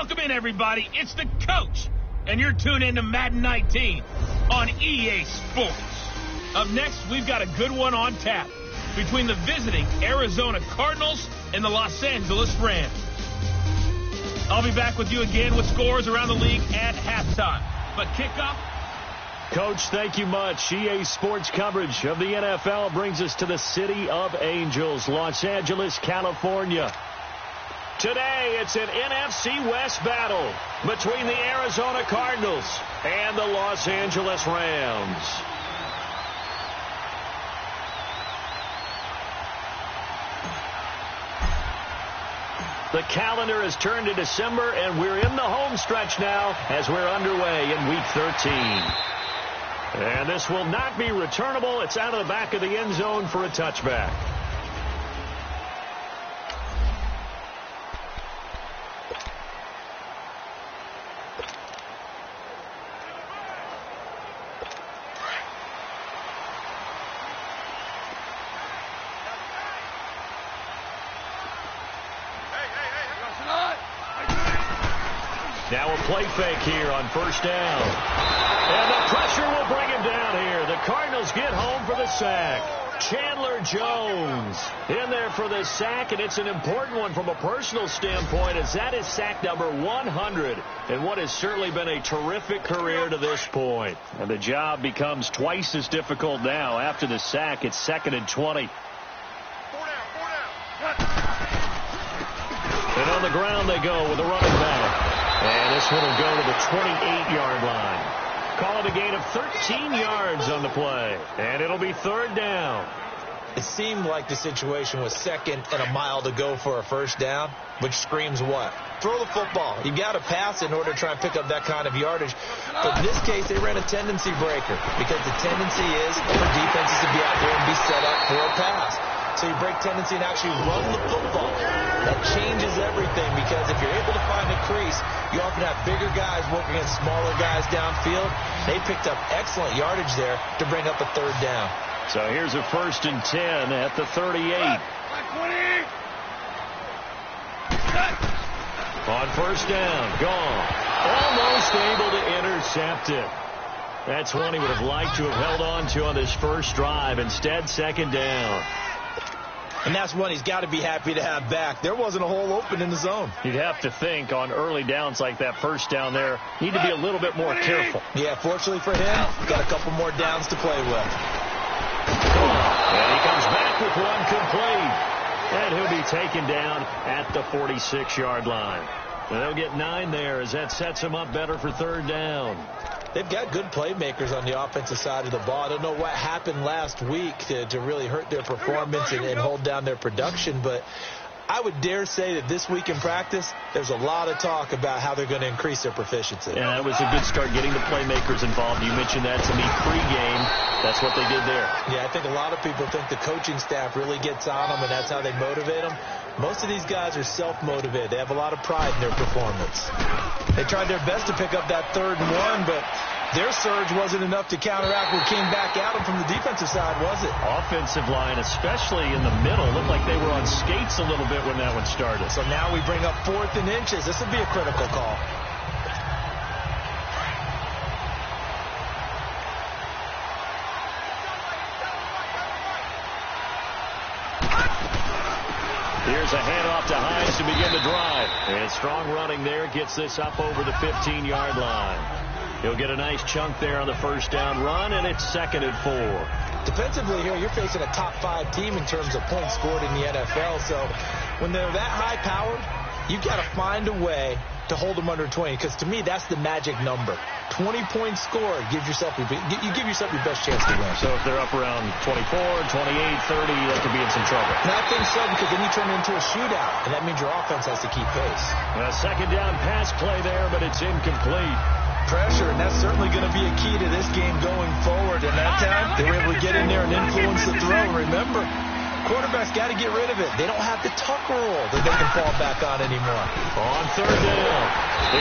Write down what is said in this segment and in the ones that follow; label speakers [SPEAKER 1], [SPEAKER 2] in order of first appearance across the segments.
[SPEAKER 1] Welcome in, everybody. It's the coach, and you're tuned in to Madden 19 on EA Sports. Up next, we've got a good one on tap between the visiting Arizona Cardinals and the Los Angeles Rams. I'll be back with you again with scores around the league at halftime. But kickoff.
[SPEAKER 2] Coach, thank you much. EA Sports coverage of the NFL brings us to the City of Angels, Los Angeles, California. Today, it's an NFC West battle between the Arizona Cardinals and the Los Angeles Rams. The calendar has turned to December, and we're in the home stretch now as we're underway in Week 13. And this will not be returnable. It's out of the back of the end zone for a touchback. Now a play fake here on first down. And the pressure will bring him down here. The Cardinals get home for the sack. Chandler Jones in there for the sack, and it's an important one from a personal standpoint, as that is sack number 100 in what has certainly been a terrific career to this point. And the job becomes twice as difficult now. After the sack, it's 2nd and 20. And on the ground they go with a running back. And this one will go to the 28-yard line. Call it a gain of 13 yards on the play. And it'll be 3rd down.
[SPEAKER 3] It seemed like the situation was 2nd and a mile to go for a first down, which screams what? Throw the football. You got to pass in order to try and pick up that kind of yardage. But in this case, they ran a tendency breaker, because the tendency is for defenses to be out there and be set up for a pass. So you break tendency and actually run the football. That changes everything, because if you're able to find a crease, you often have bigger guys working against smaller guys downfield. They picked up excellent yardage there to bring up a 3rd down.
[SPEAKER 2] So here's a 1st and 10 at the 38. On first down, gone. Almost able to intercept it. That's one he would have liked to have held on to on this first drive. Instead, 2nd down.
[SPEAKER 3] And that's one he's got to be happy to have back. There wasn't a hole open in the zone.
[SPEAKER 2] You'd have to think on early downs like that first down there, need to be a little bit more careful.
[SPEAKER 3] Yeah, fortunately for him, got a couple more downs to play with.
[SPEAKER 2] And he comes back with one complete. And he'll be taken down at the 46-yard line. And they'll get 9 there, as that sets him up better for 3rd down.
[SPEAKER 3] They've got good playmakers on the offensive side of the ball. I don't know what happened last week to really hurt their performance and hold down their production, but I would dare say that this week in practice, there's a lot of talk about how they're going to increase their proficiency.
[SPEAKER 2] Yeah, that was a good start, getting the playmakers involved. You mentioned that to me pregame. That's what they did there.
[SPEAKER 3] Yeah, I think a lot of people think the coaching staff really gets on them, and that's how they motivate them. Most of these guys are self-motivated. They have a lot of pride in their performance. They tried their best to pick up that 3rd and 1, but their surge wasn't enough to counteract what came back at them from the defensive side, was it?
[SPEAKER 2] Offensive line, especially in the middle, looked like they were on skates a little bit when that one started.
[SPEAKER 3] So now we bring up 4th and inches. This would be a critical call.
[SPEAKER 2] Here's a handoff to Hines to begin the drive. And strong running there gets this up over the 15-yard line. He'll get a nice chunk there on the first down run, and it's 2nd and 4.
[SPEAKER 3] Defensively here, you're facing a top 5 team in terms of points scored in the NFL. So when they're that high-powered, you've got to find a way to hold them under 20, because to me, that's the magic number. 20 points scored gives yourself your best chance to win.
[SPEAKER 2] So if they're up around 24, 28, 30, they could be in some trouble.
[SPEAKER 3] And I think so, because then you turn it into a shootout, and that means your offense has to keep pace.
[SPEAKER 2] A 2nd down pass play there, but it's incomplete.
[SPEAKER 3] Pressure, and that's certainly going to be a key to this game going forward. And that time, they were able to get in there and influence the throw. Remember, quarterbacks got to get rid of it. They don't have the tuck rule that they can fall back on anymore.
[SPEAKER 2] On 3rd down,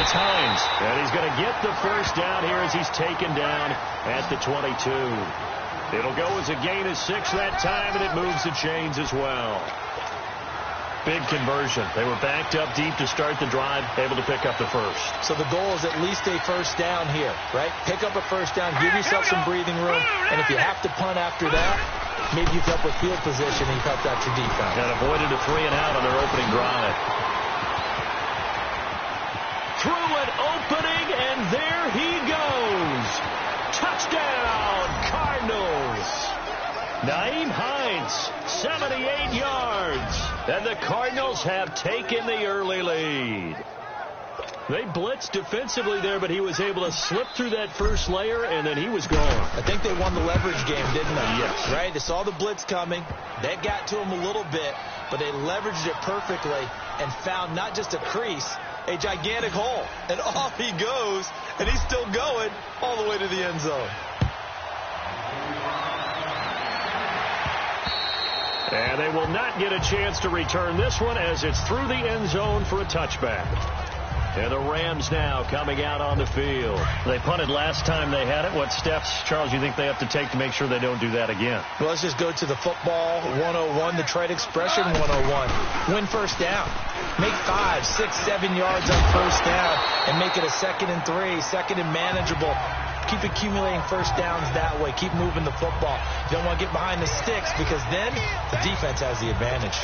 [SPEAKER 2] it's Hines, and he's going to get the first down here as he's taken down at the 22. It'll go as a gain of 6 that time, and it moves the chains as well. Big conversion. They were backed up deep to start the drive, able to pick up the first.
[SPEAKER 3] So the goal is at least a first down here, right? Pick up a first down, give yourself some breathing room, and if you have to punt after that, maybe you've helped with field position and you've helped out your defense.
[SPEAKER 2] And avoided a 3-and-out on their opening drive. Through an opening, and there he goes. Touchdown, Cardinals. Naeem Hines, 78 yards. And the Cardinals have taken the early lead. They blitzed defensively there, but he was able to slip through that first layer, and then he was gone.
[SPEAKER 3] I think they won the leverage game, didn't they?
[SPEAKER 2] Yes.
[SPEAKER 3] Right? They saw the blitz coming. That got to him a little bit, but they leveraged it perfectly and found not just a crease, a gigantic hole. And off he goes, and he's still going all the way to the end zone.
[SPEAKER 2] And they will not get a chance to return this one as it's through the end zone for a touchback. And the Rams now coming out on the field. They punted last time they had it. What steps, Charles, you think they have to take to make sure they don't do that again?
[SPEAKER 3] Well, let's just go to the football 101, the trade expression 101. Win first down. Make 5, 6, 7 yards on first down and make it a 2nd and 3, 2nd and manageable. Keep accumulating first downs that way. Keep moving the football. You don't want to get behind the sticks because then the defense has the advantage.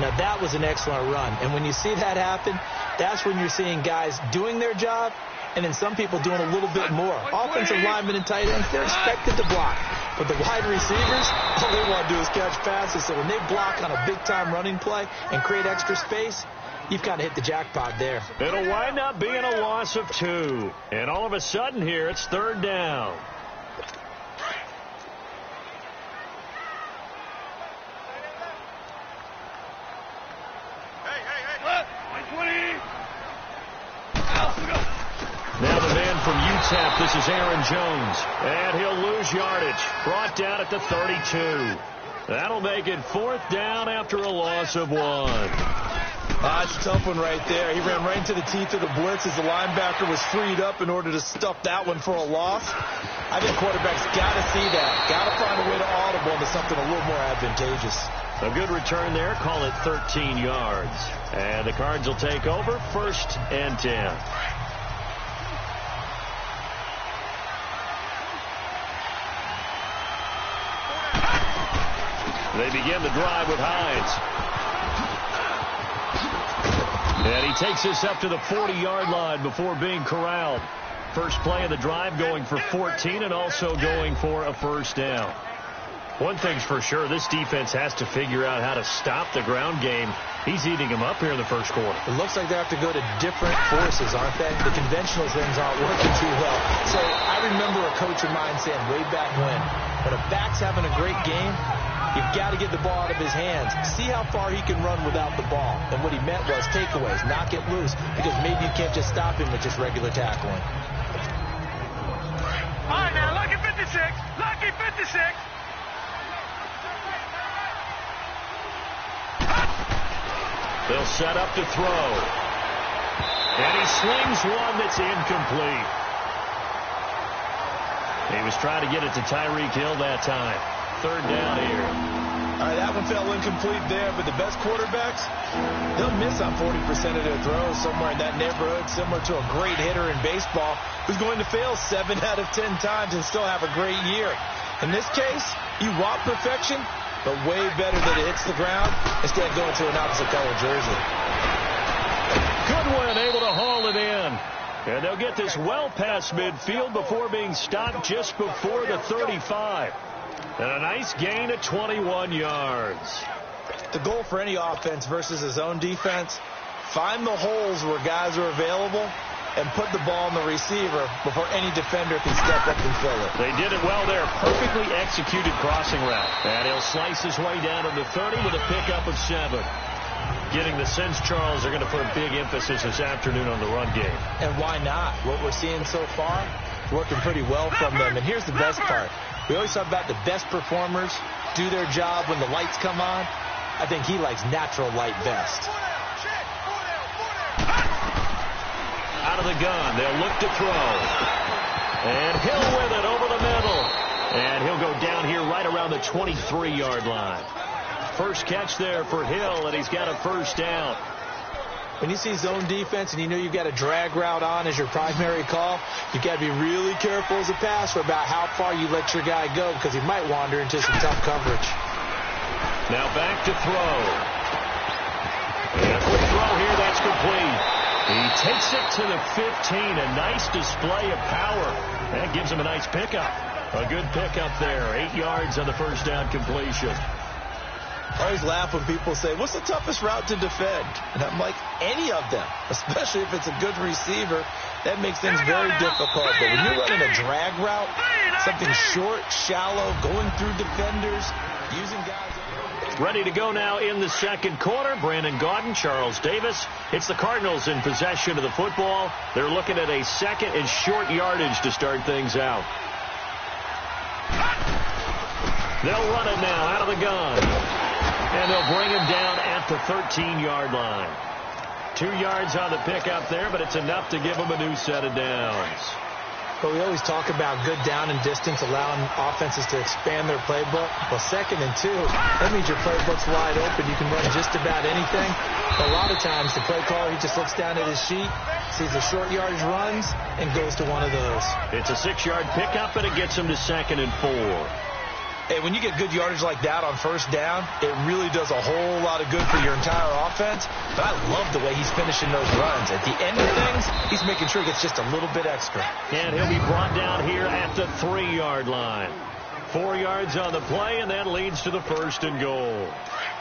[SPEAKER 3] Now, that was an excellent run. And when you see that happen, that's when you're seeing guys doing their job and then some people doing a little bit more. Offensive linemen and tight ends, they're expected to block. But the wide receivers, all they want to do is catch passes. So when they block on a big-time running play and create extra space, you've kind of hit the jackpot there.
[SPEAKER 2] It'll wind up being a loss of 2. And all of a sudden here, it's 3rd down. Now the man from UTEP, this is Aaron Jones. And he'll lose yardage. Brought down at the 32. That'll make it 4th down after a loss of 1.
[SPEAKER 3] That's a tough one right there. He ran right into the teeth of the blitz as the linebacker was freed up in order to stuff that one for a loss. I think quarterbacks got to see that. Got to find a way to audible into something a little more advantageous.
[SPEAKER 2] A good return there. Call it 13 yards. And the Cards will take over 1st and 10. They begin the drive with Hines. And he takes this up to the 40-yard line before being corralled. First play of the drive going for 14 and also going for a first down. One thing's for sure, this defense has to figure out how to stop the ground game. He's eating them up here in the first quarter.
[SPEAKER 3] It looks like they have to go to different forces, aren't they? The conventional things aren't working too well. So I remember a coach of mine saying way back when a back's having a great game, you've got to get the ball out of his hands. See how far he can run without the ball. And what he meant was takeaways, knock it loose, because maybe you can't just stop him with just regular tackling.
[SPEAKER 4] All right, now, lucky 56. Lucky 56.
[SPEAKER 2] They'll set up to throw. And he slings one that's incomplete. He was trying to get it to Tyreek Hill that time. 3rd down here.
[SPEAKER 3] All right, that one fell incomplete there, but the best quarterbacks, they'll miss on 40% of their throws, somewhere in that neighborhood, similar to a great hitter in baseball who's going to fail 7 out of 10 times and still have a great year. In this case, you want perfection, but way better that it hits the ground instead of going to an opposite color jersey.
[SPEAKER 2] Goodwin able to haul it in. And they'll get this well past midfield before being stopped just before the 35. And a nice gain of 21 yards.
[SPEAKER 3] The goal for any offense versus his own defense, find the holes where guys are available and put the ball on the receiver before any defender can step up and fill it.
[SPEAKER 2] They did it well there. Perfectly executed crossing route. And he'll slice his way down to the 30 with a pickup of 7. Getting the sense, Charles, they're going to put a big emphasis this afternoon on the run game.
[SPEAKER 3] And why not? What we're seeing so far, working pretty well from them. And here's the best part. We always talk about the best performers do their job when the lights come on. I think he likes natural light best.
[SPEAKER 2] Out of the gun, they'll look to throw. And Hill with it over the middle. And he'll go down here right around the 23-yard line. first catch there for Hill, and he's got a first down.
[SPEAKER 3] When you see zone defense and you know you've got a drag route on as your primary call, you've got to be really careful as a passer about how far you let your guy go because he might wander into some tough coverage.
[SPEAKER 2] Now back to throw. And a quick throw here, that's complete. He takes it to the 15, a nice display of power. That gives him a nice pickup. A good pickup there, 8 yards on the first down completion.
[SPEAKER 3] I always laugh when people say, what's the toughest route to defend? And I'm like, any of them, especially if it's a good receiver. That makes things very difficult. But when you're running a drag route, something short, shallow, going through defenders, using guys.
[SPEAKER 2] Ready to go now in the second quarter. Brandon Gaudin, Charles Davis. It's the Cardinals in possession of the football. They're looking at a second and short yardage to start things out. They'll run it now out of the gun. And they'll bring him down at the 13-yard line. 2 yards on the pickup there, but it's enough to give him a new set of downs.
[SPEAKER 3] But we always talk about good down and distance, allowing offenses to expand their playbook. Well, 2nd and 2, that means your playbook's wide open. You can run just about anything. But a lot of times, the play caller, he just looks down at his sheet, sees the short yardage runs, and goes to one of those.
[SPEAKER 2] It's a 6-yard pickup, and it gets him to 2nd and 4.
[SPEAKER 3] Hey, when you get good yardage like that on first down, it really does a whole lot of good for your entire offense. But I love the way he's finishing those runs. At the end of things, he's making sure he gets just a little bit extra.
[SPEAKER 2] And he'll be brought down here at the 3-yard line. 4 yards on the play, and that leads to the 1st and goal.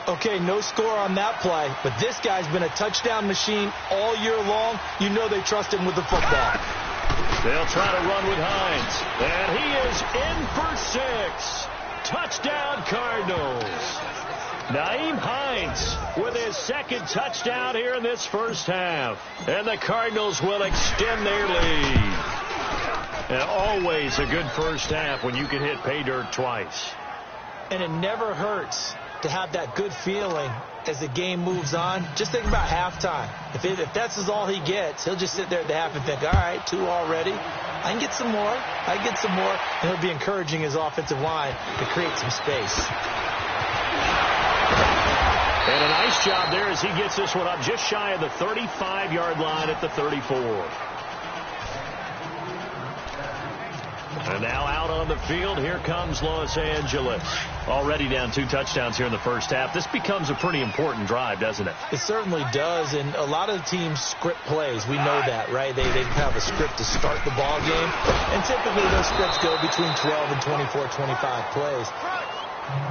[SPEAKER 3] Okay, no score on that play, but this guy's been a touchdown machine all year long. You know they trust him with the football.
[SPEAKER 2] They'll try to run with Hines. And he is in for 6. Touchdown, Cardinals. Nyheim Hines with his 2nd touchdown here in this first half. And the Cardinals will extend their lead. And always a good first half when you can hit pay dirt twice.
[SPEAKER 3] And it never hurts to have that good feeling as the game moves on. Just think about halftime. If that's all he gets, he'll just sit there at the half and think, all right, 2 already. I can get some more. I can get some more. And he'll be encouraging his offensive line to create some space.
[SPEAKER 2] And a nice job there as he gets this one up just shy of the 35-yard line at the 34. And now out on the field, here comes Los Angeles. Already down 2 touchdowns here in the first half. This becomes a pretty important drive, doesn't it?
[SPEAKER 3] It certainly does, and a lot of the teams script plays. We know that, right? They have a script to start the ball game, and typically those scripts go between 12 and 24, 25 plays.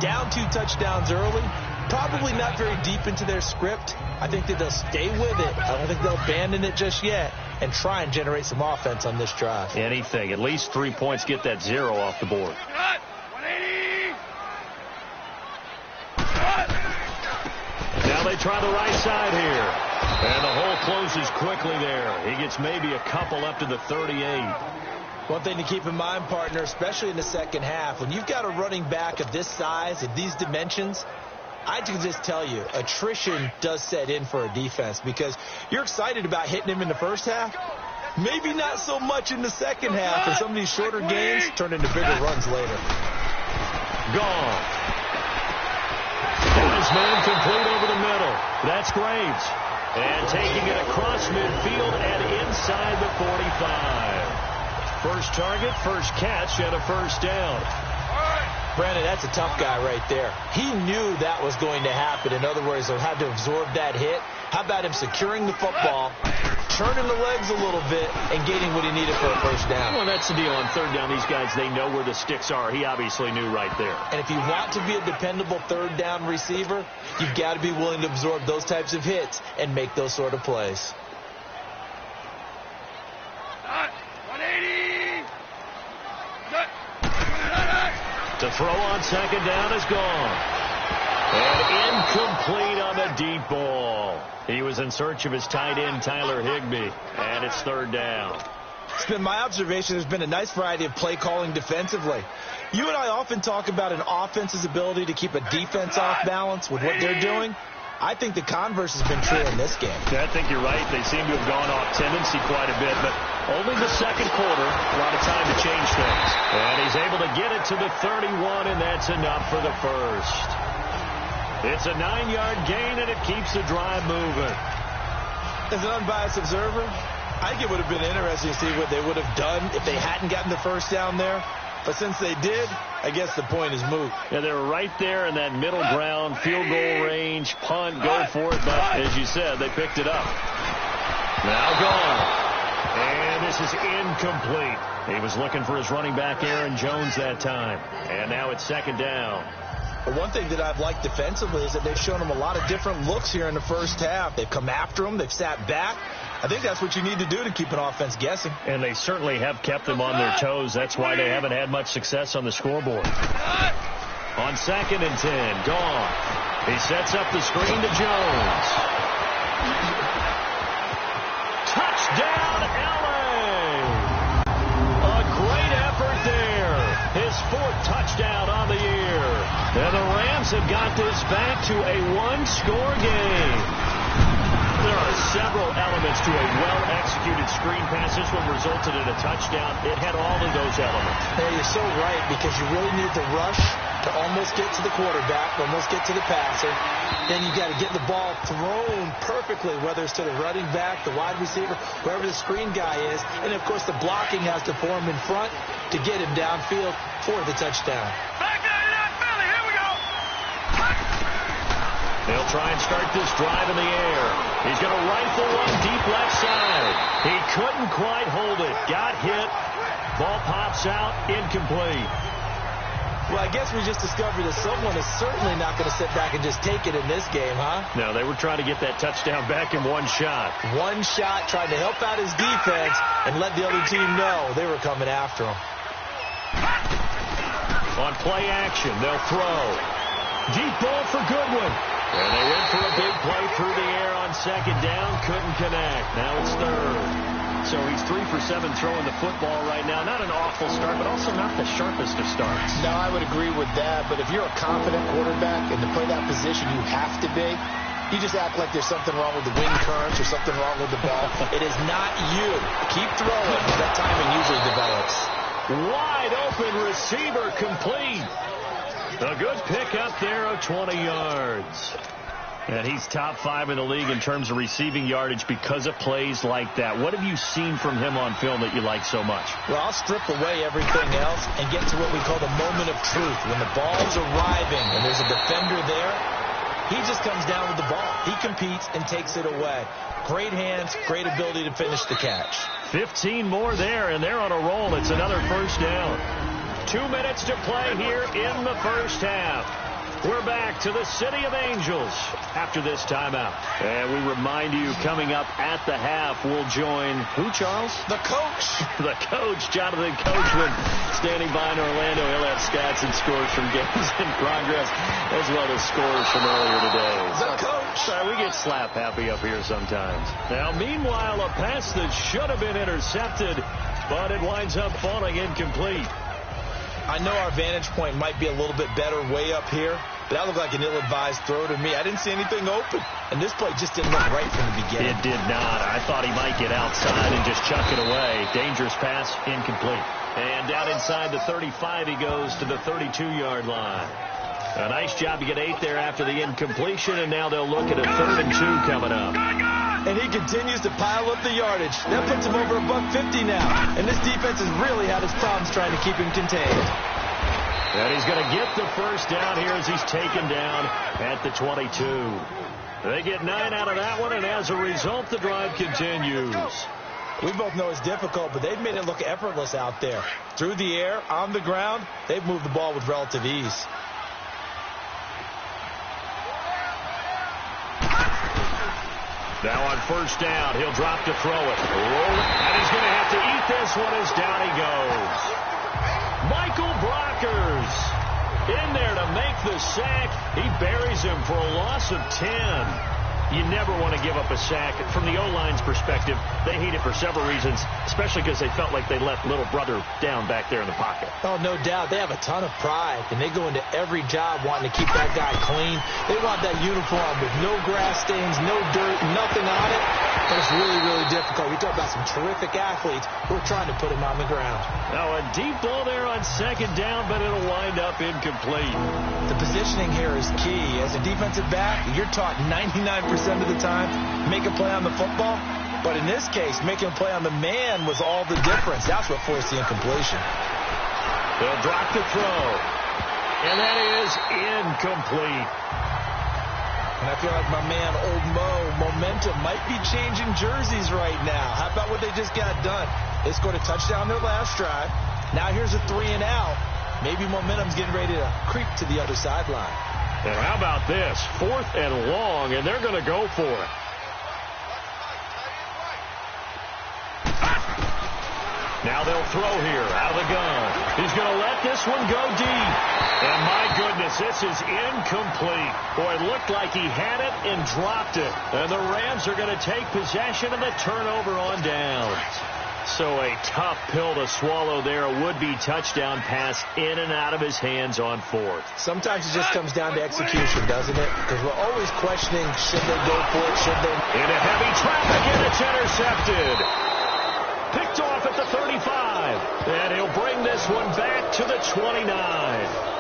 [SPEAKER 3] Down 2 touchdowns early, probably not very deep into their script. I think that they'll stay with it. I don't think they'll abandon it just yet and try and generate some offense on this drive.
[SPEAKER 2] Anything. At least 3 points, get that 0 off the board. Now they try the right side here. And the hole closes quickly there. He gets maybe a couple up to the 38.
[SPEAKER 3] One thing to keep in mind, partner, especially in the second half, when you've got a running back of this size, of these dimensions, I can just tell you, attrition does set in for a defense because you're excited about hitting him in the first half. Maybe not so much in the second half, and some of these shorter gains turn into bigger runs later.
[SPEAKER 2] Gone. His man complete over the middle. That's Graves. And taking it across midfield and inside the 45. First target, first catch, and a first down.
[SPEAKER 3] Brandon, that's a tough guy right there. He knew that was going to happen. In other words, he'll have to absorb that hit. How about him securing the football, turning the legs a little bit, and getting what he needed for a first down?
[SPEAKER 2] Well, that's the deal. On third down, these guys, they know where the sticks are. He obviously knew right there.
[SPEAKER 3] And if you want to be a dependable third down receiver, you've got to be willing to absorb those types of hits and make those sort of plays.
[SPEAKER 4] 180.
[SPEAKER 2] The throw on second down is gone. And incomplete on the deep ball. He was in search of his tight end, Tyler Higbee. And it's third down.
[SPEAKER 3] It's been my observation there's been a nice variety of play calling defensively. You and I often talk about an offense's ability to keep a defense off balance with what they're doing. I think the converse has been true in this game.
[SPEAKER 2] I think you're right. They seem to have gone off tendency quite a bit, but only the second quarter, a lot of time to change things. And he's able to get it to the 31, and that's enough for the first. It's a 9-yard gain, and it keeps the drive moving.
[SPEAKER 3] As an unbiased observer, I think it would have been interesting to see what they would have done if they hadn't gotten the first down there. But since they did, I guess the point is moot.
[SPEAKER 2] Yeah, they were right there in that middle ground, field goal range, punt, go for it. But as you said, they picked it up. Now gone. And this is incomplete. He was looking for his running back, Aaron Jones, that time. And now it's second down.
[SPEAKER 3] But one thing that I've liked defensively is that they've shown him a lot of different looks here in the first half. They've come after him. They've sat back. I think that's what you need to do to keep an offense guessing.
[SPEAKER 2] And they certainly have kept them on their toes. That's why they haven't had much success on the scoreboard. On 2nd and 10, gone. He sets up the screen to Jones. Touchdown, LA! A great effort there. His 4th touchdown on the year. And the Rams have got this back to a 1-score game. There are several elements to a well-executed screen pass. This one resulted in a touchdown. It had all of those elements.
[SPEAKER 3] Hey, you're so right, because you really need the rush to almost get to the quarterback, almost get to the passer. Then you got to get the ball thrown perfectly, whether it's to the running back, the wide receiver, wherever the screen guy is. And, of course, the blocking has to form in front to get him downfield for the touchdown.
[SPEAKER 2] They'll try and start this drive in the air. He's going to rifle one deep left side. He couldn't quite hold it. Got hit. Ball pops out. Incomplete.
[SPEAKER 3] Well, I guess we just discovered that someone is certainly not going to sit back and just take it in this game, huh?
[SPEAKER 2] No, they were trying to get that touchdown back in one shot.
[SPEAKER 3] One shot, trying to help out his defense and let the other team know they were coming after him.
[SPEAKER 2] On play action, they'll throw. Deep ball for Goodwin. And they went for a big play through the air on 2nd down. Couldn't connect. Now it's 3rd. So he's 3 for 7 throwing the football right now. Not an awful start, but also not the sharpest of starts.
[SPEAKER 5] No, I would agree with that. But if you're a confident quarterback and to play that position, you have to be. You just act like there's something wrong with the wind currents or something wrong with the ball.
[SPEAKER 3] It is not you. Keep throwing. That timing usually develops.
[SPEAKER 2] Wide open receiver complete. A good pick up there of 20 yards. And he's top 5 in the league in terms of receiving yardage because of plays like that. What have you seen from him on film that you like so much?
[SPEAKER 3] Well, I'll strip away everything else and get to what we call the moment of truth. When the ball's arriving and there's a defender there, he just comes down with the ball. He competes and takes it away. Great hands, great ability to finish the catch.
[SPEAKER 2] 15 more there, and they're on a roll. It's another first down. 2 minutes to play here in the first half. We're back to the City of Angels after this timeout. And we remind you, coming up at the half, we'll join who, Charles?
[SPEAKER 3] The coach.
[SPEAKER 2] The coach, Jonathan Coachman, standing by in Orlando. He'll have stats and scores from games in progress, as well as scores from earlier today.
[SPEAKER 3] The coach.
[SPEAKER 2] Sorry, we get slap happy up here sometimes. Now, meanwhile, a pass that should have been intercepted, but it winds up falling incomplete.
[SPEAKER 3] I know our vantage point might be a little bit better way up here, but that looked like an ill-advised throw to me. I didn't see anything open, and this play just didn't look right from the beginning.
[SPEAKER 2] It did not. I thought he might get outside and just chuck it away. Dangerous pass, incomplete. And down inside the 35, he goes to the 32-yard line. A nice job to get 8 there after the incompletion, and now they'll look at a 3rd and 2 coming up.
[SPEAKER 3] And he continues to pile up the yardage. That puts him over $150 now. And this defense has really had its problems trying to keep him contained.
[SPEAKER 2] And he's going to get the first down here as he's taken down at the 22. They get 9 out of that one, and as a result, the drive continues.
[SPEAKER 3] We both know it's difficult, but they've made it look effortless out there. Through the air, on the ground, they've moved the ball with relative ease.
[SPEAKER 2] Now on first down, he'll drop to throw it. Roll it, and he's going to have to eat this one as down he goes. Michael Brockers in there to make the sack. He buries him for a loss of 10. You never want to give up a sack. From the O-line's perspective, they hate it for several reasons, especially because they felt like they left little brother down back there in the pocket.
[SPEAKER 3] Oh, no doubt. They have a ton of pride, and they go into every job wanting to keep that guy clean. They want that uniform with no grass stains, no dirt, nothing on it. But it's really, really difficult. We talk about some terrific athletes. We're trying to put him on the ground.
[SPEAKER 2] Now a deep ball there on second down, but it'll wind up incomplete.
[SPEAKER 3] The positioning here is key. As a defensive back, you're taught 99% of the time, make a play on the football. But in this case, making a play on the man was all the difference. That's what forced the incompletion.
[SPEAKER 2] They'll drop the throw. And that is incomplete.
[SPEAKER 3] And I feel like my man, Old Mo, momentum might be changing jerseys right now. How about what they just got done? They scored a touchdown their last drive. Now here's a 3 and out. Maybe momentum's getting ready to creep to the other sideline.
[SPEAKER 2] And how about this? 4th and long, and they're going to go for it. Now they'll throw here out of the gun. He's going to let this one go deep. And my goodness, this is incomplete. Boy, it looked like he had it and dropped it. And the Rams are going to take possession of the turnover on downs. So a tough pill to swallow there. A would-be touchdown pass in and out of his hands on 4th.
[SPEAKER 3] Sometimes it just comes down to execution, doesn't it? Because we're always questioning, should they go for it, should they?
[SPEAKER 2] Into heavy traffic, and it's intercepted. Picked off at the 35. And he'll bring this one back to the 29.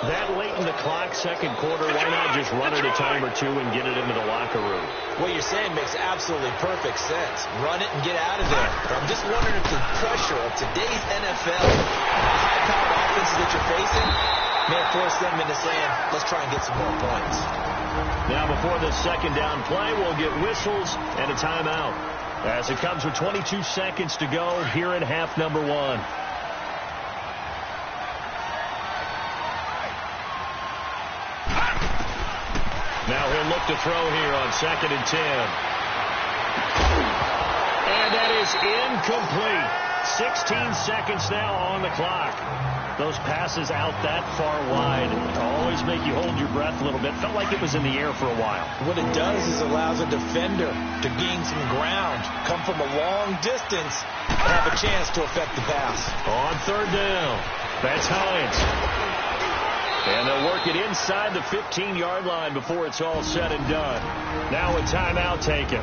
[SPEAKER 2] That late in the clock, second quarter, why not just run it a time or two and get it into the locker room?
[SPEAKER 3] What you're saying makes absolutely perfect sense. Run it and get out of there. But I'm just wondering if the pressure of today's NFL, the high-powered offenses that you're facing, may force them into saying, let's try and get some more points.
[SPEAKER 2] Now before the second down play, we'll get whistles and a timeout. As it comes with 22 seconds to go here in half number 1. Now he'll look to throw here on 2nd and 10. And that is incomplete. 16 seconds now on the clock. Those passes out that far wide always make you hold your breath a little bit. Felt like it was in the air for a while.
[SPEAKER 3] What it does is allows a defender to gain some ground, come from a long distance, and have a chance to affect the pass.
[SPEAKER 2] On 3rd down, that's Hines. And they'll work it inside the 15-yard line before it's all said and done. Now a timeout taken.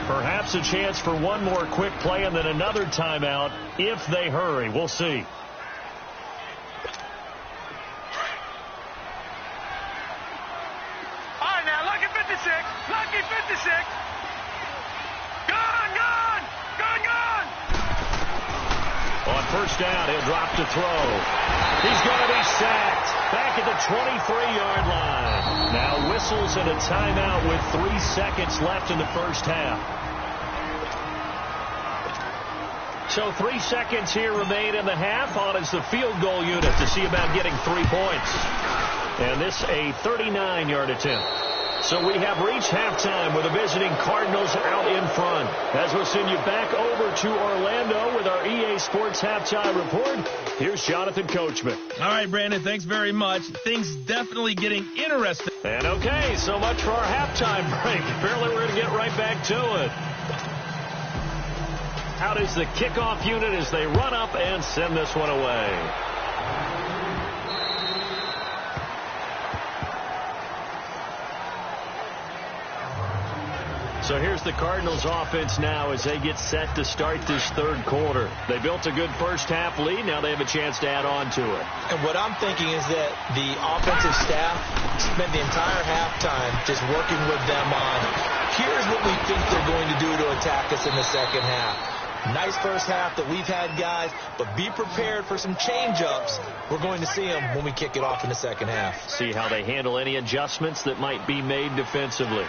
[SPEAKER 2] Perhaps a chance for one more quick play and then another timeout if they hurry. We'll see.
[SPEAKER 4] All right, now, lucky 56. Lucky 56. Gone.
[SPEAKER 2] On 1st down, he'll drop to throw. He's going to be sacked back at the 23-yard line. Now whistles and a timeout with 3 seconds left in the first half. So 3 seconds here remain in the half. On is the field goal unit to see about getting 3 points. And this a 39-yard attempt. So we have reached halftime with the visiting Cardinals out in front. As we'll send you back over to Orlando with our EA Sports Halftime Report, here's Jonathan Coachman.
[SPEAKER 1] All right, Brandon, thanks very much. Things definitely getting interesting.
[SPEAKER 2] And okay, so much for our halftime break. Apparently we're going to get right back to it. Out is the kickoff unit as they run up and send this one away. So here's the Cardinals offense now as they get set to start this third quarter. They built a good first half lead. Now they have a chance to add on to it.
[SPEAKER 3] And what I'm thinking is that the offensive staff spent the entire halftime just working with them on, here's what we think they're going to do to attack us in the second half. Nice first half that we've had, guys, but be prepared for some change-ups. We're going to see them when we kick it off in the second half.
[SPEAKER 2] See how they handle any adjustments that might be made defensively.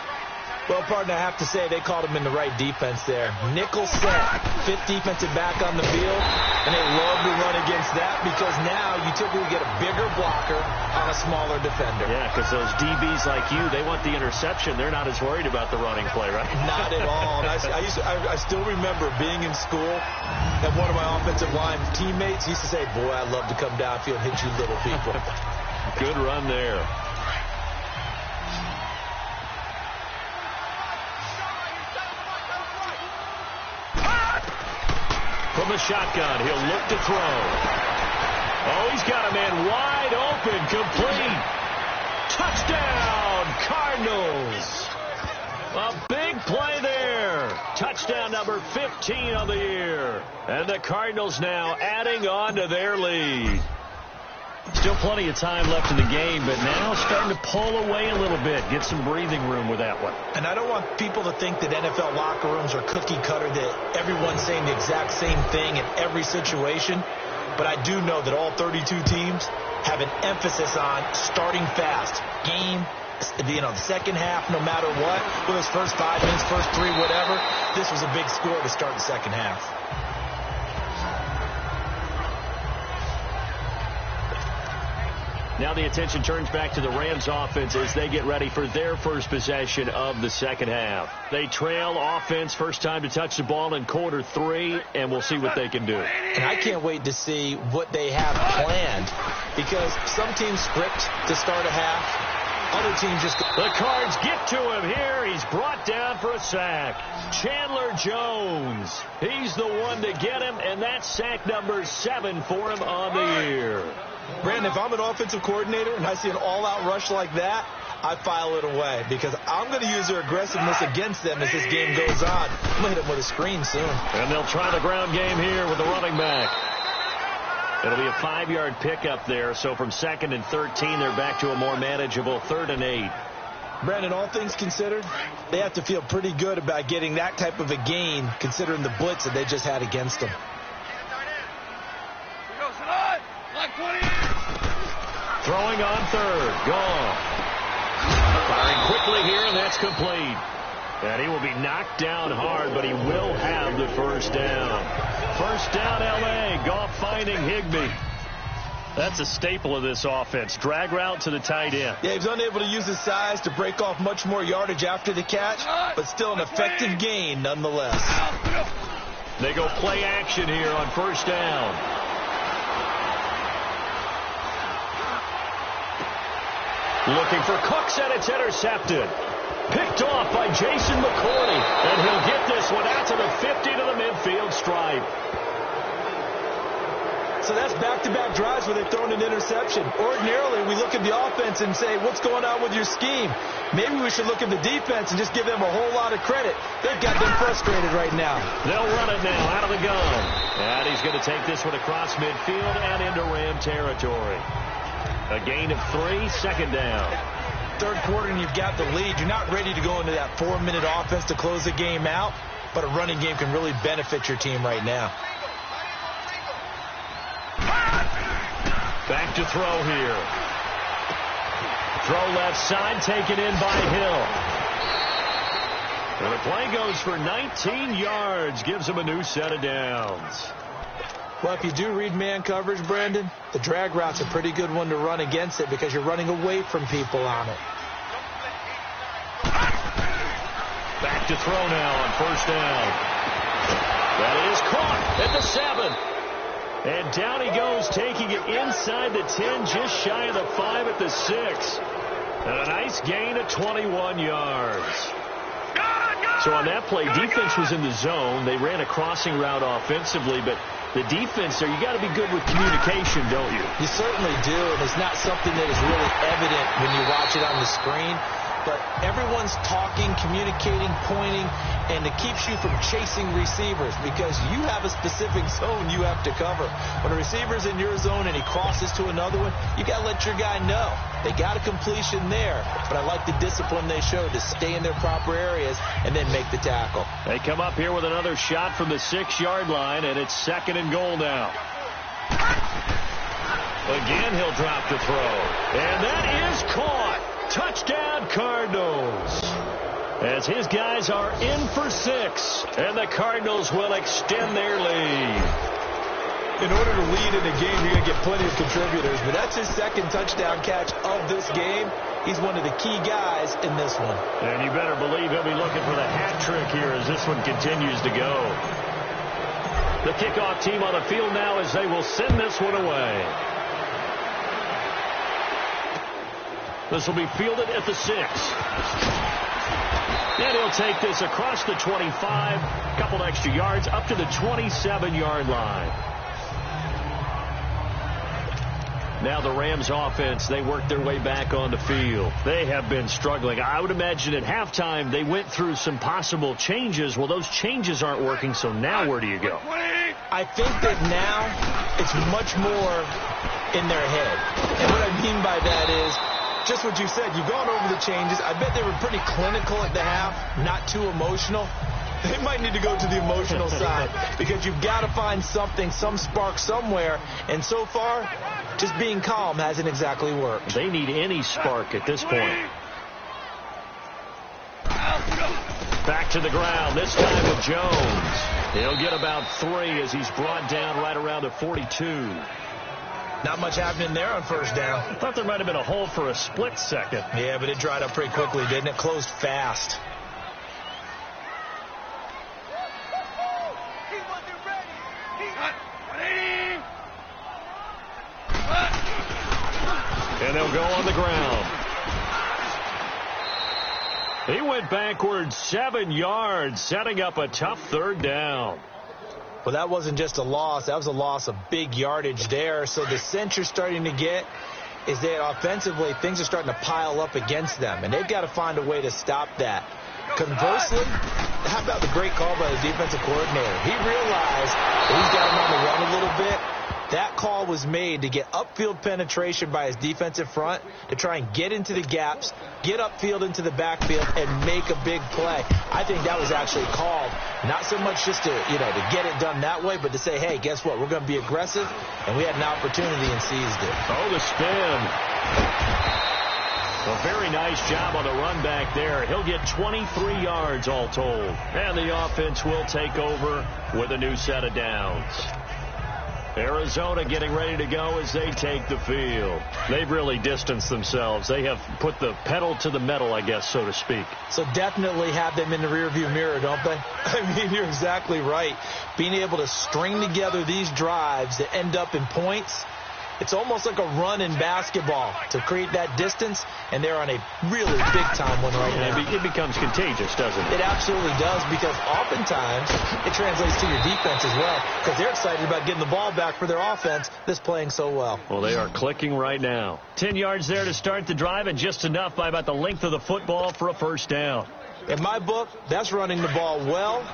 [SPEAKER 3] Well, partner, I have to say they called him in the right defense there. Nickel set, 5th defensive back on the field, and they love to run against that because now you typically get a bigger blocker on a smaller defender.
[SPEAKER 2] Yeah, because those DBs like you, they want the interception. They're not as worried about the running play, right?
[SPEAKER 3] Not at all. And I still remember being in school, and one of my offensive line teammates used to say, boy, I love to come downfield and hit you little people.
[SPEAKER 2] Good run there. From the shotgun, he'll look to throw. Oh, he's got a man wide open, complete. Touchdown, Cardinals. A big play there. Touchdown number 15 of the year. And the Cardinals now adding on to their lead. Still plenty of time left in the game, but now starting to pull away a little bit. Get some breathing room with that one.
[SPEAKER 3] And I don't want people to think that NFL locker rooms are cookie cutter, that everyone's saying the exact same thing in every situation. But I do know that all 32 teams have an emphasis on starting fast. Game, the second half, no matter what. Whether it's first 5 minutes, first 3, whatever. This was a big score to start the second half.
[SPEAKER 2] Now the attention turns back to the Rams offense as they get ready for their first possession of the second half. They trail offense, first time to touch the ball in quarter 3, and we'll see what they can do.
[SPEAKER 3] And I can't wait to see what they have planned, because some teams script to start a half. Other teams just...
[SPEAKER 2] The Cards get to him here. He's brought down for a sack. Chandler Jones. He's the one to get him, and that's sack number 7 for him on the year.
[SPEAKER 3] Brandon, if I'm an offensive coordinator and I see an all-out rush like that, I file it away, because I'm going to use their aggressiveness against them as this game goes on. I'm going to hit them with a screen soon.
[SPEAKER 2] And they'll try the ground game here with the running back. It'll be a 5-yard pickup there, so from 2nd and 13, they're back to a more manageable 3rd and 8.
[SPEAKER 3] Brandon, all things considered, they have to feel pretty good about getting that type of a gain, considering the blitz that they just had against them.
[SPEAKER 2] Throwing on 3rd. Gone. Firing quickly here, and that's complete. And he will be knocked down hard, but he will have the first down. First down, L.A. Goff finding Higbee. That's a staple of this offense. Drag route to the tight end.
[SPEAKER 3] Yeah, he was unable to use his size to break off much more yardage after the catch, but still an effective gain nonetheless.
[SPEAKER 2] They go play action here on first down. Looking for Cooks, and it's intercepted. Picked off by Jason McCourty, and he'll get this one out to the 50 to the midfield stripe.
[SPEAKER 3] So that's back-to-back drives where they've thrown an interception. Ordinarily, we look at the offense and say, what's going on with your scheme? Maybe we should look at the defense and just give them a whole lot of credit. They've got them frustrated right now.
[SPEAKER 2] They'll run it now out of the gun. And he's going to take this one across midfield and into Ram territory. A gain of 3, second down.
[SPEAKER 3] Third quarter and you've got the lead. You're not ready to go into that 4-minute offense to close the game out, but a running game can really benefit your team right now.
[SPEAKER 2] Back to throw here. Throw left side, taken in by Hill. And the play goes for 19 yards, gives him a new set of downs.
[SPEAKER 3] Well, if you do read man coverage, Brandon, the drag route's a pretty good one to run against it because you're running away from people on it.
[SPEAKER 2] Back to throw now on first down. That is caught at the 7. And down he goes, taking it inside the 10, just shy of the 5 at the 6. And a nice gain of 21 yards. So on that play, defense was in the zone. They ran a crossing route offensively, but the defense there, you got to be good with communication, don't you?
[SPEAKER 3] You certainly do, and it's not something that is really evident when you watch it on the screen. But everyone's talking, communicating, pointing, and it keeps you from chasing receivers because you have a specific zone you have to cover. When a receiver's in your zone and he crosses to another one, you got to let your guy know. They got a completion there, but I like the discipline they showed to stay in their proper areas and then make the tackle.
[SPEAKER 2] They come up here with another shot from the 6-yard line, and it's 2nd and goal now. Again, he'll drop the throw. And that is caught. Touchdown, Cardinals. As his guys are in for 6, and the Cardinals will extend their lead.
[SPEAKER 3] In order to lead in a game, you're going to get plenty of contributors, but that's his 2nd touchdown catch of this game. He's one of the key guys in this one.
[SPEAKER 2] And you better believe he'll be looking for the hat trick here as this one continues to go. The kickoff team on the field now as they will send this one away. This will be fielded at the 6. And he'll take this across the 25, a couple extra yards, up to the 27-yard line. Now the Rams offense, they work their way back on the field. They have been struggling. I would imagine at halftime they went through some possible changes. Well, those changes aren't working, so now where do you go?
[SPEAKER 3] I think that now it's much more in their head. And what I mean by that is just what you said. You've gone over the changes. I bet they were pretty clinical at the half, not too emotional. They might need to go to the emotional side because you've got to find something, some spark somewhere. And so far, just being calm hasn't exactly worked.
[SPEAKER 2] They need any spark at this point. Back to the ground, this time with Jones. He'll get about 3 as he's brought down right around the 42.
[SPEAKER 3] Not much happening there on first down.
[SPEAKER 2] I thought there might have been a hole for a split second.
[SPEAKER 3] Yeah, but it dried up pretty quickly, didn't it? Closed fast.
[SPEAKER 2] And they'll go on the ground. He went backwards 7 yards, setting up a tough third down.
[SPEAKER 3] Well, that wasn't just a loss. That was a loss of big yardage there. So the sense you're starting to get is that offensively things are starting to pile up against them, and they've got to find a way to stop that. Conversely, how about the great call by the defensive coordinator? He realized that he's got him on the run a little bit. That call was made to get upfield penetration by his defensive front to try and get into the gaps, get upfield into the backfield, and make a big play. I think that was actually called not so much just to, to get it done that way, but to say, hey, guess what? We're going to be aggressive, and we had an opportunity and seized it.
[SPEAKER 2] Oh, the spin. A very nice job on the run back there. He'll get 23 yards all told. And the offense will take over with a new set of downs. Arizona getting ready to go as they take the field. They've really distanced themselves. They have put the pedal to the metal, I guess, so to speak.
[SPEAKER 3] So definitely have them in the rearview mirror, don't they? I mean, you're exactly right. Being able to string together these drives that end up in points, it's almost like a run in basketball to create that distance, and they're on a really big-time one right now.
[SPEAKER 2] It becomes contagious, doesn't it?
[SPEAKER 3] It absolutely does, because oftentimes it translates to your defense as well, because they're excited about getting the ball back for their offense that's playing so well.
[SPEAKER 2] Well, they are clicking right now. 10 yards there to start the drive, and just enough by about the length of the football for a first down.
[SPEAKER 3] In my book, that's running the ball well,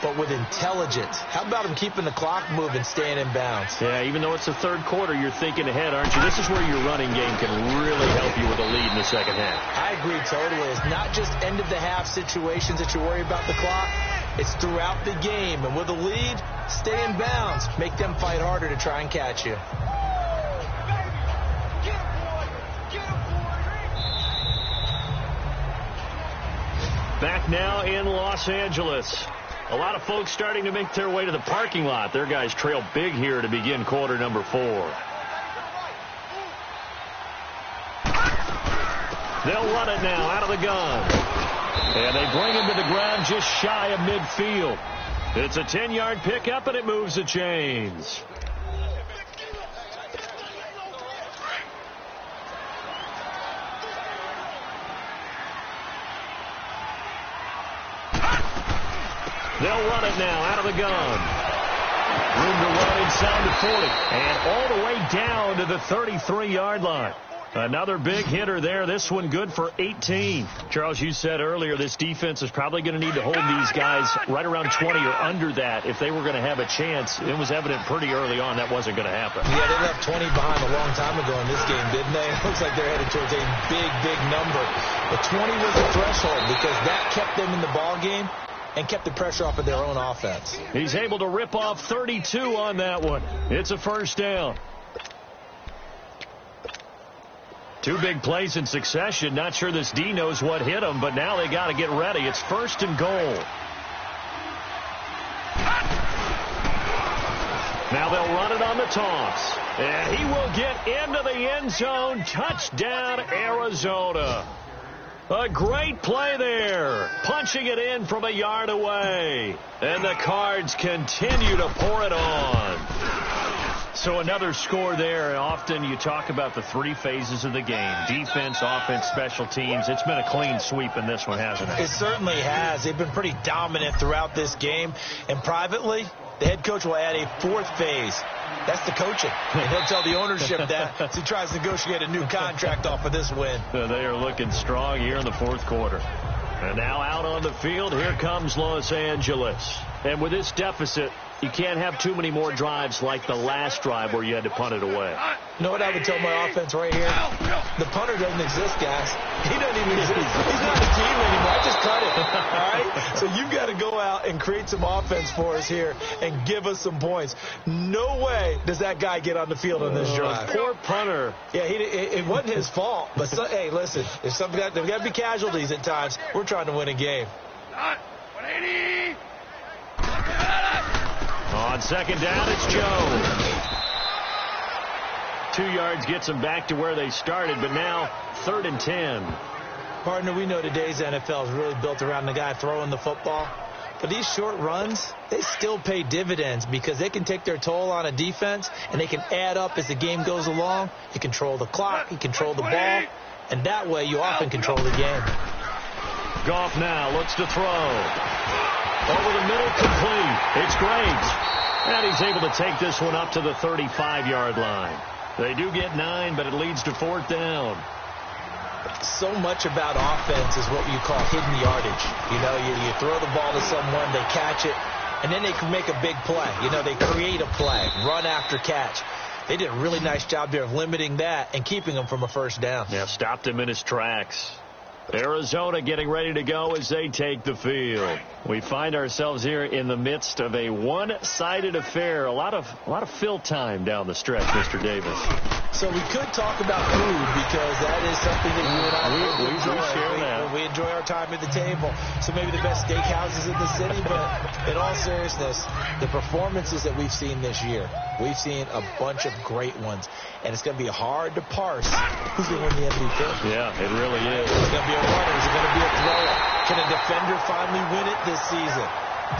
[SPEAKER 3] but with intelligence. How about him keeping the clock moving, staying in bounds?
[SPEAKER 2] Yeah, even though it's the third quarter, you're thinking ahead, aren't you? This is where your running game can really help you with a lead in the second half.
[SPEAKER 3] I agree totally. It's not just end-of-the-half situations that you worry about the clock. It's throughout the game. And with a lead, stay in bounds. Make them fight harder to try and catch you.
[SPEAKER 2] Back now in Los Angeles. A lot of folks starting to make their way to the parking lot. Their guys trail big here to begin quarter number 4. They'll run it now out of the gun. And they bring him to the ground just shy of midfield. It's a 10-yard pickup, and it moves the chains. They'll run it now out of the gun. Room to run inside the 40. And all the way down to the 33-yard line. Another big hitter there. This one good for 18. Charles, you said earlier this defense is probably going to need to hold these guys right around 20 or under that if they were going to have a chance. It was evident pretty early on that wasn't going to happen.
[SPEAKER 3] Yeah, they left 20 behind a long time ago in this game, didn't they? It looks like they're headed towards a big, big number. But 20 was the threshold because that kept them in the ball game and kept the pressure off of their own offense.
[SPEAKER 2] He's able to rip off 32 on that one. It's a first down. 2 big plays in succession. Not sure this D knows what hit him, but now they got to get ready. It's first and goal. Now they'll run it on the toss. And he will get into the end zone. Touchdown, Arizona. A great play there. Punching it in from a yard away. And the Cards continue to pour it on. So another score there. Often you talk about the 3 phases of the game. Defense, offense, special teams. It's been a clean sweep in this one, hasn't it?
[SPEAKER 3] It certainly has. They've been pretty dominant throughout this game. And privately, The head coach will add a fourth phase. That's the coaching. And he'll tell the ownership that as he tries to negotiate a new contract off of this win.
[SPEAKER 2] They are looking strong here in the fourth quarter. And now out on the field, here comes Los Angeles. And with this deficit, you can't have too many more drives like the last drive where you had to punt it away.
[SPEAKER 3] You know what I would tell my offense right here? The punter doesn't exist, guys. He doesn't even exist. He's not a team anymore. I just cut it. All right? So you've got to go out and create some offense for us here and give us some points. No way does that guy get on the field on this drive.
[SPEAKER 2] Poor punter.
[SPEAKER 3] Yeah, it wasn't his fault. But, hey, listen, there's got to be casualties at times. We're trying to win a game.
[SPEAKER 4] 180.
[SPEAKER 2] On second down, it's Jones. 2 yards gets them back to where they started, but now 3rd and 10.
[SPEAKER 3] Partner, we know today's NFL is really built around the guy throwing the football. But these short runs, they still pay dividends because they can take their toll on a defense, and they can add up as the game goes along. You control the clock, you control the ball, and that way you often control the game.
[SPEAKER 2] Goff now looks to throw. Over the middle, complete. It's Graves. And he's able to take this one up to the 35-yard line. They do get 9, but it leads to 4th down.
[SPEAKER 3] So much about offense is what you call hidden yardage. You know, you throw the ball to someone, they catch it, and then they can make a big play. You know, they create a play, run after catch. They did a really nice job there of limiting that and keeping him from a first down.
[SPEAKER 2] Yeah, stopped him in his tracks. Arizona getting ready to go as they take the field. We find ourselves here in the midst of a one-sided affair. A lot of fill time down the stretch, Mr. Davis.
[SPEAKER 3] So we could talk about food because that is something that you and I
[SPEAKER 2] we share that.
[SPEAKER 3] We enjoy our time at the table. So maybe the best steakhouses in the city, but in all seriousness, the performances that we've seen this year, we've seen a bunch of great ones. And it's going to be hard to parse who's going to win the MVP.
[SPEAKER 2] Yeah, it really is.
[SPEAKER 3] Is it going to be a runner? Is it going to be a thrower? Can a defender finally win it this season?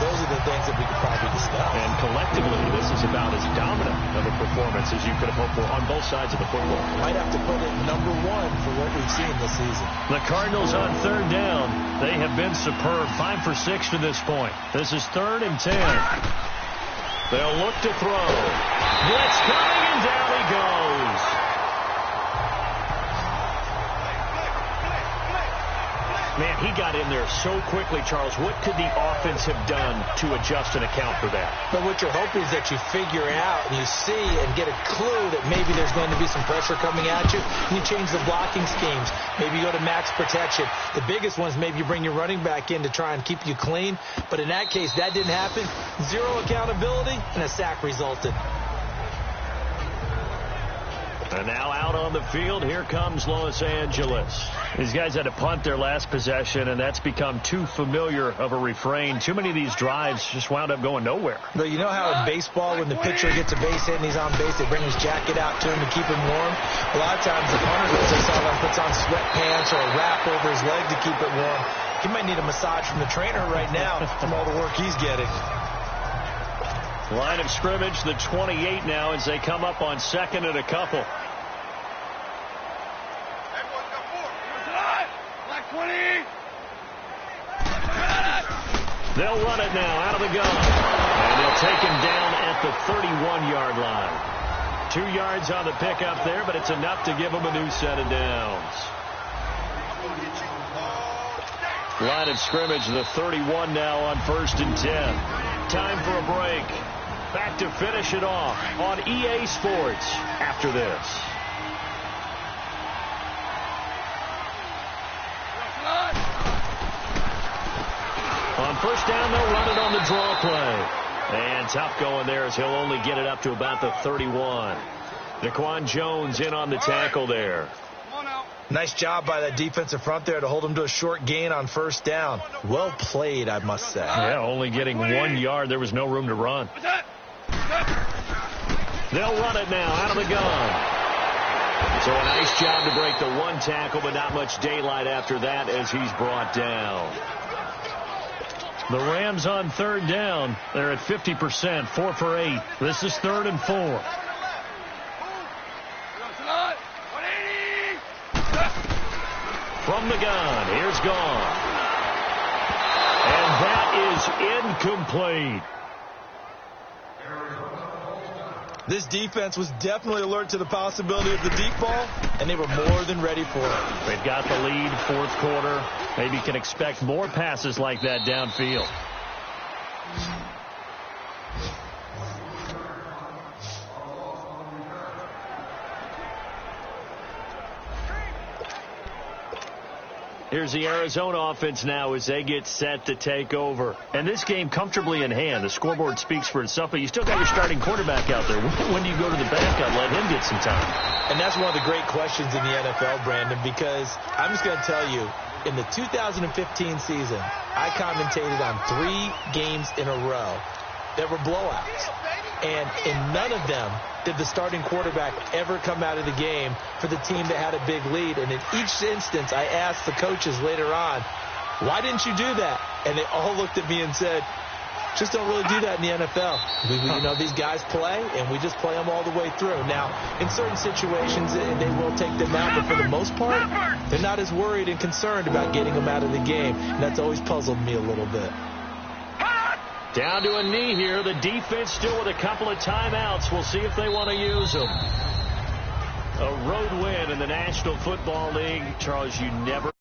[SPEAKER 3] Those are the things that we could probably discuss.
[SPEAKER 2] And collectively, this is about as dominant of a performance as you could have hoped for on both sides of the football.
[SPEAKER 3] Might have to put it number 1 for what we've seen this season.
[SPEAKER 2] The Cardinals on 3rd down. They have been superb. 5 for 6 to this point. This is 3rd and 10. They'll look to throw. Blitz coming, and down he goes. Man, he got in there so quickly, Charles. What could the offense have done to adjust and account for that?
[SPEAKER 3] But what you're hoping is that you figure out and you see and get a clue that maybe there's going to be some pressure coming at you, and you change the blocking schemes. Maybe you go to max protection. The biggest one is maybe you bring your running back in to try and keep you clean. But in that case, that didn't happen. 0 accountability, and a sack resulted.
[SPEAKER 2] And now out on the field, here comes Los Angeles. These guys had to punt their last possession, and that's become too familiar of a refrain. Too many of these drives just wound up going nowhere.
[SPEAKER 3] But you know how in baseball, when the pitcher gets a base hit and he's on base, they bring his jacket out to him to keep him warm? A lot of times the punter goes to someone, puts on sweatpants or a wrap over his leg to keep it warm. He might need a massage from the trainer right now from all the work he's getting.
[SPEAKER 2] Line of scrimmage, the 28 now as they come up on 2nd and a couple. They'll run it now out of the gun. And they'll take him down at the 31-yard line. 2 yards on the pickup there, but it's enough to give him a new set of downs. Line of scrimmage, the 31 now on 1st and 10. Time for a break. Back to finish it off on EA Sports after this. On 1st down, they'll run it on the draw play. And tough going there as he'll only get it up to about the 31. Daquan Jones in on the tackle there.
[SPEAKER 3] Nice job by that defensive front there to hold him to a short gain on 1st down. Well played, I must say.
[SPEAKER 2] Yeah, only getting 1 yard. There was no room to run. They'll run it now out of the gun. So a nice job to break the 1 tackle, but not much daylight after that as he's brought down. The Rams on 3rd down. They're at 50%, 4 for 8. This is 3rd and 4. From the gun, here's Goff. And that is incomplete.
[SPEAKER 3] This defense was definitely alert to the possibility of the deep ball, and they were more than ready for it.
[SPEAKER 2] They've got the lead, fourth quarter. Maybe can expect more passes like that downfield. Here's the Arizona offense now as they get set to take over. And this game comfortably in hand. The scoreboard speaks for itself, but you still got your starting quarterback out there. When do you go to the backup, let him get some time?
[SPEAKER 3] And that's one of the great questions in the NFL, Brandon, because I'm just going to tell you, in the 2015 season, I commentated on 3 games in a row that were blowouts. And in none of them did the starting quarterback ever come out of the game for the team that had a big lead. And in each instance, I asked the coaches later on, why didn't you do that? And they all looked at me and said, just don't really do that in the NFL. You know, these guys play, and we just play them all the way through. Now, in certain situations, they will take them out, but for the most part, they're not as worried and concerned about getting them out of the game. And that's always puzzled me a little bit.
[SPEAKER 2] Down to a knee here. The defense still with a couple of timeouts. We'll see if they want to use them. A road win in the National Football League. Charles, you never...